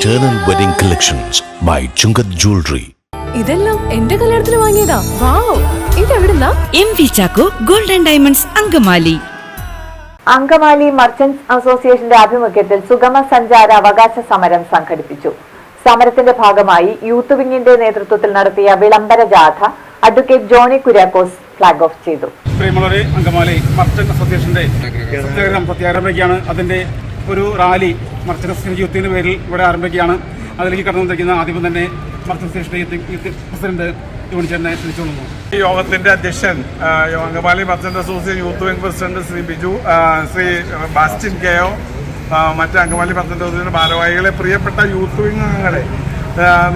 Eternal Wedding Collections by Chungat Jewelry. ഇതെല്ലാം എന്റെ കല്യാണത്തിന് വാങ്ങിയതാ. വാവ്, ഇതെവിടുന്നാ? MV Chacko golden diamonds Angamaly. Angamaly merchants അസോസിയേഷന്റെ ആഭിമുഖ്യത്തിൽ സുഗമ സഞ്ചാര അവകാശ സമരം സംഘടിപ്പിച്ചു. സമരത്തിന്റെ ഭാഗമായി യൂത്ത് വിങ്ങിന്റെ നേതൃത്വത്തിൽ നടത്തിയ വിളംബര ജാഥ advocate Johny Kuriakose flag off ചെയ്തു. പ്രിയമുള്ളവരെ, അങ്കമാലി മർച്ചന്റ് അസോസിയേഷന്റെ സത്യാഗ്രഹമാണ്. അതിന്റെ ഒരു റാലി മർച്ചന്റ് യൂത്തിന്റെ പേരിൽ ഇവിടെ ആരംഭിക്കുകയാണ്. അതിലേക്ക് കടന്നുവന്നിരിക്കുന്ന ആദ്യം തന്നെ മർച്ചന്റ് അസോസിയേഷന്റെ പ്രസിഡന്റ് യോണിച്ചേട്ടനെ ക്ഷണിച്ചുകൊള്ളുന്നു. ഈ യോഗത്തിന്റെ അധ്യക്ഷൻ Angamaly merchant association youth wing president Shri Biju, Shri Bastin K O, മറ്റ് അങ്കമാലി മർച്ചന്റ് അസോസിയേഷൻ ഭാരവാഹികളെ, പ്രിയപ്പെട്ട യൂത്ത് വിംഗ് അംഗങ്ങളെ,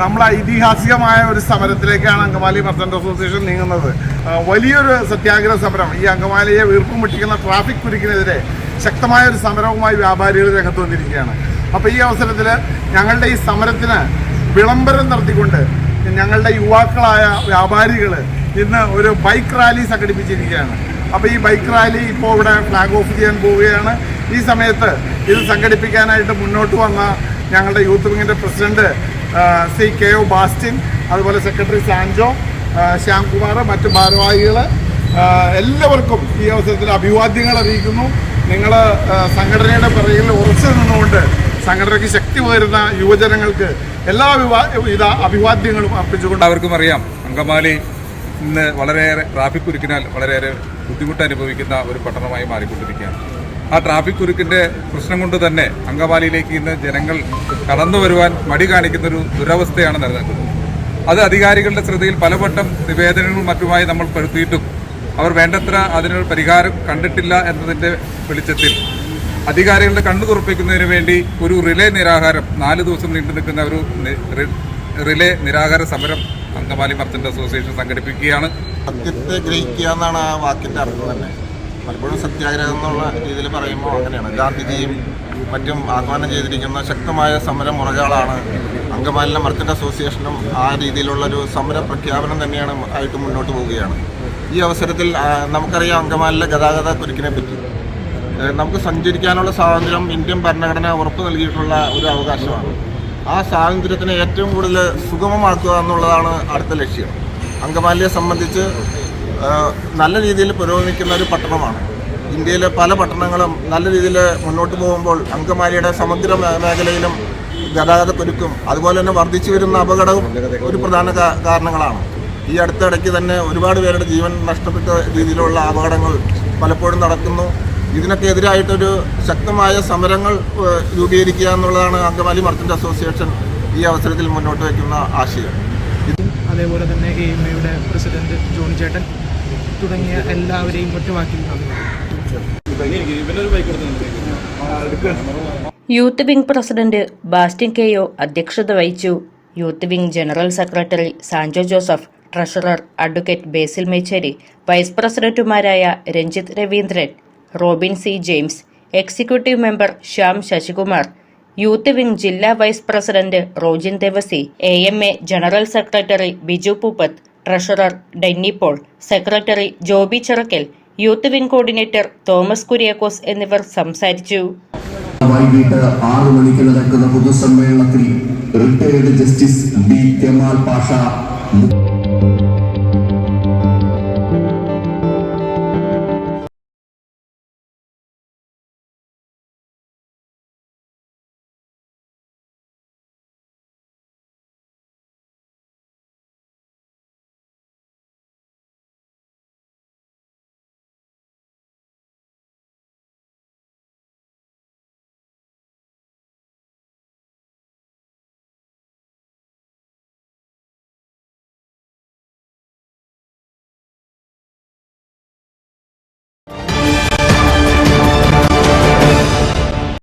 നമ്മൾ ഐതിഹാസികമായ ഒരു സമരത്തിലേക്കാണ് അങ്കമാലി മർച്ചന്റ് അസോസിയേഷൻ നീങ്ങുന്നത്. വലിയൊരു സത്യാഗ്രഹ സമരം. ഈ അങ്കമാലിയെ വീർപ്പും മുട്ടിക്കുന്ന ട്രാഫിക് കുരുക്കിനെതിരെ ശക്തമായ ഒരു സമരവുമായി വ്യാപാരികൾ രംഗത്ത് വന്നിരിക്കുകയാണ്. അപ്പോൾ ഈ അവസരത്തിൽ ഞങ്ങളുടെ ഈ സമരത്തിന് വിളംബരം നടത്തിക്കൊണ്ട് ഞങ്ങളുടെ യുവാക്കളായ വ്യാപാരികൾ ഇന്ന് ഒരു ബൈക്ക് റാലി സംഘടിപ്പിച്ചിരിക്കുകയാണ്. അപ്പോൾ ഈ ബൈക്ക് റാലി ഇപ്പോൾ ഇവിടെ ഫ്ലാഗ് ഓഫ് ചെയ്യാൻ പോവുകയാണ്. ഈ സമയത്ത് ഇത് സംഘടിപ്പിക്കാനായിട്ട് മുന്നോട്ട് വന്ന ഞങ്ങളുടെ യൂത്ത് വിങ്ങിൻ്റെ president Shri K O Bastin, അതുപോലെ സെക്രട്ടറി സാൻജോ, ശ്യാംകുമാർ, മറ്റ് ഭാരവാഹികൾ എല്ലാവർക്കും ഈ അവസരത്തിൽ അഭിവാദ്യങ്ങൾ അറിയിക്കുന്നു. നിങ്ങൾ സംഘടനയുടെ പിറകിൽ ഉറച്ചു നിന്നുകൊണ്ട് സംഘടനയ്ക്ക് ശക്തി പകരുന്ന യുവജനങ്ങൾക്ക് എല്ലാവിധ അഭിവാദ്യങ്ങളും അർപ്പിച്ചുകൊണ്ട് എല്ലാവർക്കും അറിയാം, അങ്കമാലി ഇന്ന് വളരെയേറെ ട്രാഫിക് കുരുക്കിനാൽ വളരെയേറെ ബുദ്ധിമുട്ട് അനുഭവിക്കുന്ന ഒരു പട്ടണമായി മാറിക്കൊണ്ടിരിക്കുകയാണ്. ആ ട്രാഫിക് കുരുക്കിൻ്റെ പ്രശ്നം കൊണ്ട് തന്നെ അങ്കമാലിയിലേക്ക് ഇന്ന് ജനങ്ങൾ കടന്നു വരുവാൻ മടി കാണിക്കുന്നൊരു ദുരവസ്ഥയാണ് നിലനിൽക്കുന്നത്. അത് അധികാരികളുടെ ശ്രദ്ധയിൽ പലവട്ടം നിവേദനങ്ങളും മറ്റുമായി നമ്മൾ പെടുത്തിയിട്ടും അവർ വേണ്ടത്ര അതിനൊരു പരിഹാരം കണ്ടിട്ടില്ല എന്നതിൻ്റെ വെളിച്ചത്തിൽ അധികാരികളുടെ കണ്ണു തുറപ്പിക്കുന്നതിന് വേണ്ടി ഒരു റിലേ നിരാഹാരം 4 ദിവസം നീണ്ടു നിൽക്കുന്ന ഒരു റിലേ നിരാഹാര സമരം അങ്കമാലി മർച്ചന്റ് അസോസിയേഷൻ സംഘടിപ്പിക്കുകയാണ്. സത്യത്തെ ഗ്രഹിക്കുക എന്നാണ് ആ വാക്കിൻ്റെ അർത്ഥം തന്നെ. പലപ്പോഴും സത്യാഗ്രഹം എന്നുള്ള രീതിയിൽ പറയുമ്പോൾ അങ്ങനെയാണ്. ഗാന്ധിജിയും മറ്റും ആഹ്വാനം ചെയ്തിരിക്കുന്ന ശക്തമായ സമര മുറകളാണ് അങ്കമാലിയിലെ മർച്ചന്റ് അസോസിയേഷനും ആ രീതിയിലുള്ളൊരു സമര പ്രഖ്യാപനം തന്നെയാണ് ആയിട്ട് മുന്നോട്ട് പോവുകയാണ്. ഈ അവസരത്തിൽ നമുക്കറിയാം അങ്കമാലിയിലെ ഗതാഗത കുരുക്കിനെ പറ്റി. നമുക്ക് സഞ്ചരിക്കാനുള്ള സ്വാതന്ത്ര്യം ഇന്ത്യൻ ഭരണഘടന ഉറപ്പ് നൽകിയിട്ടുള്ള ഒരു അവകാശമാണ്. ആ സ്വാതന്ത്ര്യത്തിനെ ഏറ്റവും കൂടുതൽ സുഗമമാക്കുക എന്നുള്ളതാണ് അടുത്ത ലക്ഷ്യം. അങ്കമാലിയെ സംബന്ധിച്ച് നല്ല രീതിയിൽ പുരോഗമിക്കുന്ന ഒരു പട്ടണമാണ്. ഇന്ത്യയിലെ പല പട്ടണങ്ങളും നല്ല രീതിയിൽ മുന്നോട്ട് പോകുമ്പോൾ അങ്കമാലിയുടെ സമഗ്ര മേഖലയിലും ഗതാഗത കുരുക്കും അതുപോലെ തന്നെ വർദ്ധിച്ചു വരുന്ന അപകടവും ഒരു പ്രധാന കാരണങ്ങളാണ്. ഈ അടുത്തിടയ്ക്ക് തന്നെ ഒരുപാട് പേരുടെ ജീവൻ നഷ്ടപ്പെട്ട രീതിയിലുള്ള അപകടങ്ങൾ പലപ്പോഴും നടക്കുന്നു. ഇതിനൊക്കെ എതിരായിട്ടൊരു ശക്തമായ സമരങ്ങൾ രൂപീകരിക്കുക എന്നുള്ളതാണ് അങ്കമാലി മർച്ചന്റ് അസോസിയേഷൻ ഈ അവസരത്തിൽ മുന്നോട്ട് വയ്ക്കുന്ന ആശയം. അതേപോലെ തന്നെ എയുടെ പ്രസിഡന്റ് ജോണി ചേട്ടൻ തുടങ്ങിയ എല്ലാവരെയും ഒറ്റവാക്കി youth wing president Bastin K O അധ്യക്ഷത വഹിച്ചു. Youth wing general secretary Sanjo Joseph, treasurer advocate Basil Mechery, vice പ്രസിഡന്റുമാരായ Ranjith Raveendran, Robin C James, executive member Shyam Sasikumar, youth wing ജില്ലാ vice president Rojin Devasy, AMA general secretary Biju Pooppath, treasurer Denny Paul, secretary Joby Chirakkal, youth wing coordinator Thomas Kuriakose എന്നിവർ സംസാരിച്ചു. വൈകിട്ട് 6 മണിക്ക് നടക്കുന്ന പൊതുസമ്മേളനത്തിൽ retired justice B Kemal Pasha